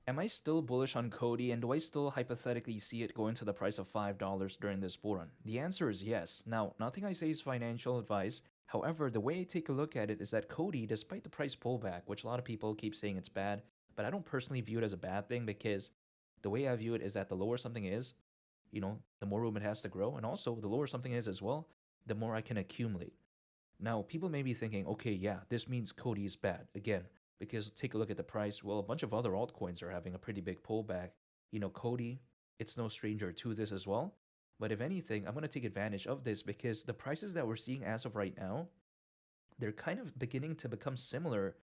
am I still bullish on Cody, and do I still hypothetically see it going to the price of $5 during this bull run? The answer is yes. Now, nothing I say is financial advice. However, the way I take a look at it is that Cody, despite the price pullback, which a lot of people keep saying it's bad, but I don't personally view it as a bad thing because the way I view it is that the lower something is, the more room it has to grow, and also the lower something is as well, the more I can accumulate. Now, people may be thinking, okay, yeah, this means Cody is bad. Again, because take a look at the price. Well, a bunch of other altcoins are having a pretty big pullback. Cody, it's no stranger to this as well. But if anything, I'm going to take advantage of this because the prices that we're seeing as of right now, they're kind of beginning to become similar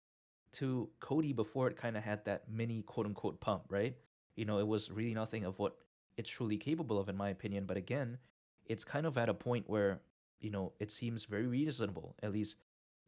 to Cody before it kind of had that mini quote unquote pump, right? It was really nothing of what it's truly capable of, in my opinion. But again, it's kind of at a point where, it seems very reasonable, at least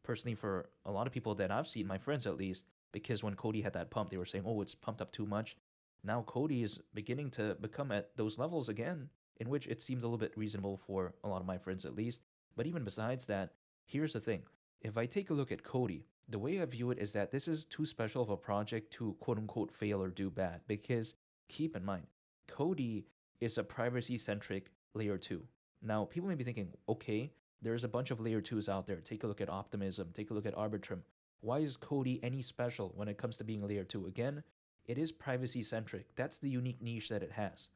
personally for a lot of people that I've seen, my friends at least, because when Cody had that pump, they were saying, oh, it's pumped up too much. Now Cody is beginning to become at those levels again, in which it seems a little bit reasonable for a lot of my friends at least. But even besides that, here's the thing. If I take a look at Cody, the way I view it is that this is too special of a project to quote unquote fail or do bad. Because keep in mind, Cody is a privacy centric layer 2. Now, people may be thinking, okay, there's a bunch of layer 2s out there. Take a look at Optimism, take a look at Arbitrum. Why is Cody any special when it comes to being a layer 2? Again, it is privacy centric. That's the unique niche that it has.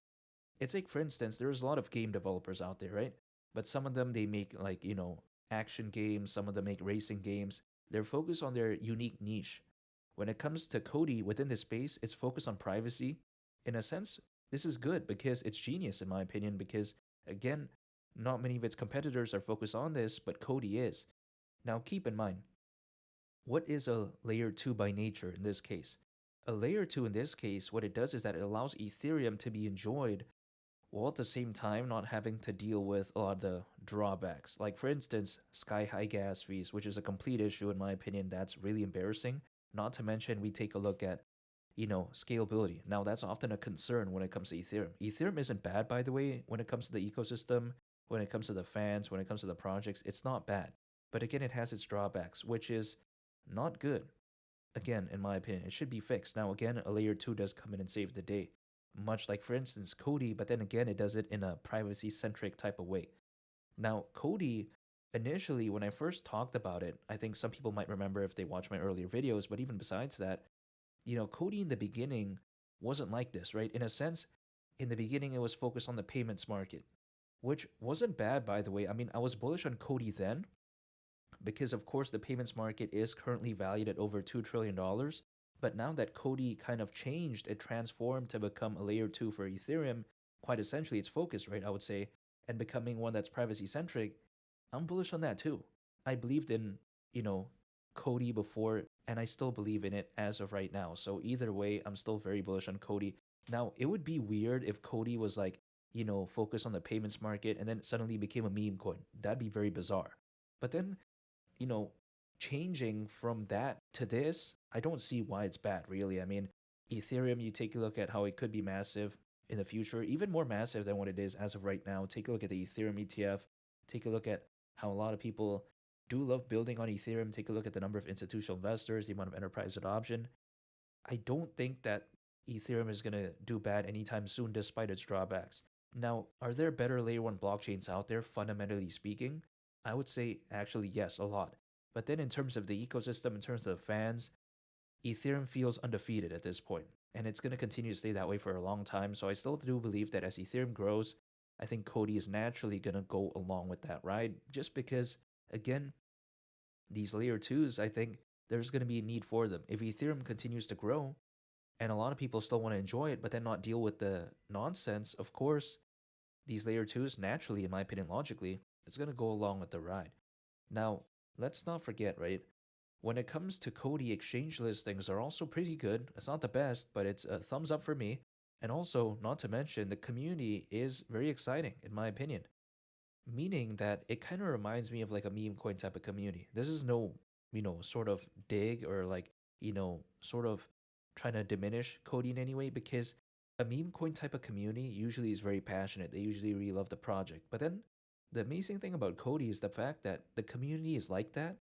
It's like, for instance, there's a lot of game developers out there, right? But some of them, they make like, action games, some of them make racing games. They're focused on their unique niche. When it comes to Cody within this space, it's focused on privacy. In a sense, this is good because it's genius, in my opinion, because again, not many of its competitors are focused on this, but Cody is. Now, keep in mind, what is a layer 2 by nature in this case? A layer 2 in this case, what it does is that it allows Ethereum to be enjoyed while at the same time not having to deal with a lot of the drawbacks. Like, for instance, sky high gas fees, which is a complete issue, in my opinion, that's really embarrassing. Not to mention, we take a look at, scalability. Now, that's often a concern when it comes to Ethereum. Ethereum isn't bad, by the way, when it comes to the ecosystem, when it comes to the fans, when it comes to the projects. It's not bad. But again, it has its drawbacks, which is not good. Again, in my opinion, it should be fixed. Now, again, a layer 2 does come in and save the day, much like, for instance, Cody, but then again, it does it in a privacy centric type of way. Now, Cody, initially, when I first talked about it, I think some people might remember if they watch my earlier videos, but even besides that, Cody in the beginning wasn't like this, right? In a sense, in the beginning, it was focused on the payments market, which wasn't bad, by the way. I mean, I was bullish on Cody then because, of course, the payments market is currently valued at over $2 trillion. But now that Cody kind of changed, it transformed to become a layer 2 for Ethereum, quite essentially its focus, right? I would say, and becoming one that's privacy centric. I'm bullish on that too. I believed in, you know, Cody before, and I still believe in it as of right now. So either way, I'm still very bullish on Cody. Now, it would be weird if Cody was like, focused on the payments market and then it suddenly became a meme coin. That'd be very bizarre. But then, you know, changing from that to this, I don't see why it's bad, really. I mean, Ethereum, you take a look at how it could be massive in the future, even more massive than what it is as of right now. Take a look at the Ethereum ETF. Take a look at how a lot of people do love building on Ethereum. Take a look at the number of institutional investors, the amount of enterprise adoption. I don't think that Ethereum is going to do bad anytime soon, despite its drawbacks. Now, are there better layer 1 blockchains out there, fundamentally speaking? I would say actually yes, a lot. But then in terms of the ecosystem, in terms of the fans, Ethereum feels undefeated at this point, and it's going to continue to stay that way for a long time. So I still do believe that as Ethereum grows, I think Cody is naturally going to go along with that ride, just because, again, these layer 2s, I think there's going to be a need for them. If Ethereum continues to grow, and a lot of people still want to enjoy it, but then not deal with the nonsense, of course, these layer 2s, naturally, in my opinion, logically, it's going to go along with the ride. Now, let's not forget, right? When it comes to Cody, exchange listings are also pretty good. It's not the best, but it's a thumbs up for me. And also, not to mention, the community is very exciting, in my opinion. Meaning that it kind of reminds me of like a meme coin type of community. This is no, sort of dig or like, sort of trying to diminish Cody in any way because a meme coin type of community usually is very passionate. They usually really love the project. But then the amazing thing about Cody is the fact that the community is like that,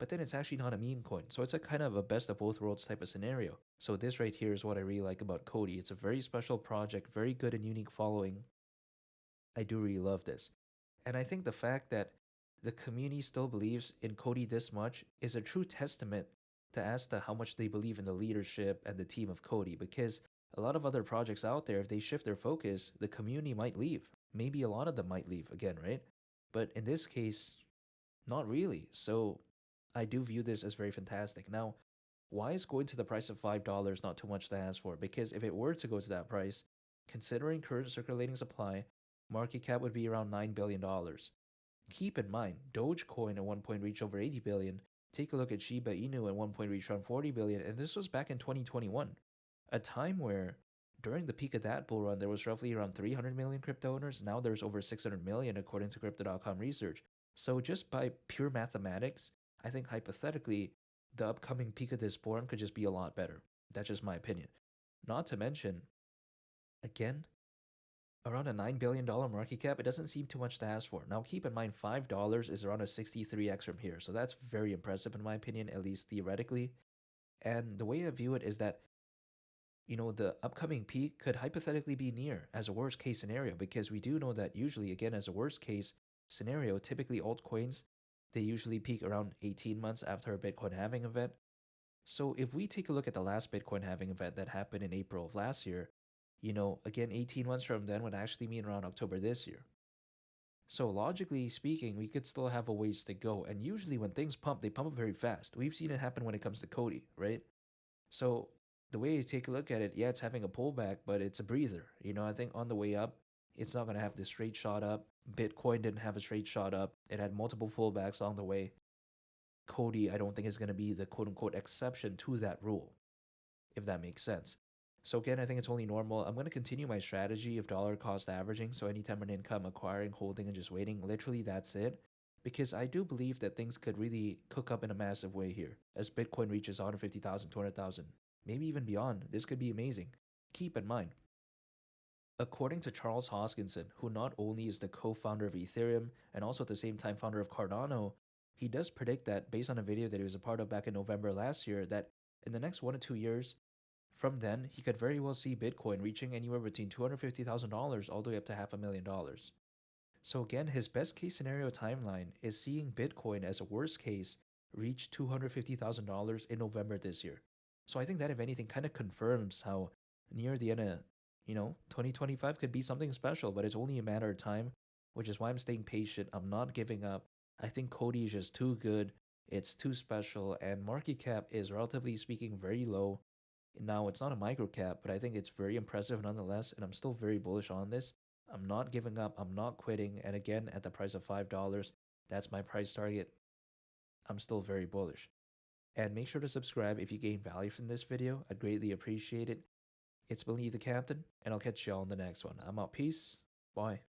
but then it's actually not a meme coin. So it's a kind of a best of both worlds type of scenario. So this right here is what I really like about Coti. It's a very special project, very good and unique following. I do really love this. And I think the fact that the community still believes in Coti this much is a true testament to as to how much they believe in the leadership and the team of Coti. Because a lot of other projects out there, if they shift their focus, the community might leave. Maybe a lot of them might leave again, right? But in this case, not really. So I do view this as very fantastic. Now, why is going to the price of $5 not too much to ask for? Because if it were to go to that price, considering current circulating supply, market cap would be around $9 billion. Keep in mind, Dogecoin at one point reached over 80 billion. Take a look at Shiba Inu at one point reached around 40 billion, and this was back in 2021, a time where during the peak of that bull run, there was roughly around 300 million crypto owners. Now there's over 600 million, according to Crypto.com research. So just by pure mathematics, I think hypothetically, the upcoming peak of this bull run could just be a lot better. That's just my opinion. Not to mention, again, around a $9 billion market cap, it doesn't seem too much to ask for. Now, keep in mind, $5 is around a 63x from here. So that's very impressive, in my opinion, at least theoretically. And the way I view it is that, the upcoming peak could hypothetically be near as a worst case scenario, because we do know that usually, again, as a worst case scenario, typically altcoins, they usually peak around 18 months after a Bitcoin halving event. So if we take a look at the last Bitcoin halving event that happened in April of last year, again, 18 months from then would actually mean around October this year. So logically speaking, we could still have a ways to go. And usually when things pump, they pump up very fast. We've seen it happen when it comes to Coti, right? So the way you take a look at it, yeah, it's having a pullback, but it's a breather. I think on the way up, it's not going to have this straight shot up. Bitcoin didn't have a straight shot up. It had multiple pullbacks along the way. Coti, I don't think is going to be the quote unquote exception to that rule, if that makes sense. So again, I think it's only normal. I'm going to continue my strategy of dollar cost averaging. So anytime an income, acquiring, holding, and just waiting, literally that's it. Because I do believe that things could really cook up in a massive way here. As Bitcoin reaches 150,000, 200,000, maybe even beyond, this could be amazing. Keep in mind, according to Charles Hoskinson, who not only is the co-founder of Ethereum and also at the same time founder of Cardano, he does predict that based on a video that he was a part of back in November last year, that in the next 1 to 2 years, from then, he could very well see Bitcoin reaching anywhere between $250,000 all the way up to $500,000. So again, his best case scenario timeline is seeing Bitcoin as a worst case reach $250,000 in November this year. So I think that if anything kind of confirms how near the end of 2025 could be something special, but it's only a matter of time, which is why I'm staying patient. I'm not giving up. I think Coti is just too good. It's too special, and market cap is relatively speaking very low. Now, it's not a micro cap, but I think it's very impressive nonetheless, and I'm still very bullish on this. I'm not giving up, I'm not quitting, and again, at the price of $5, that's my price target. I'm still very bullish. And make sure to subscribe if you gain value from this video. I'd greatly appreciate it. It's Billy the Captain, and I'll catch y'all in the next one. I'm out. Peace. Bye.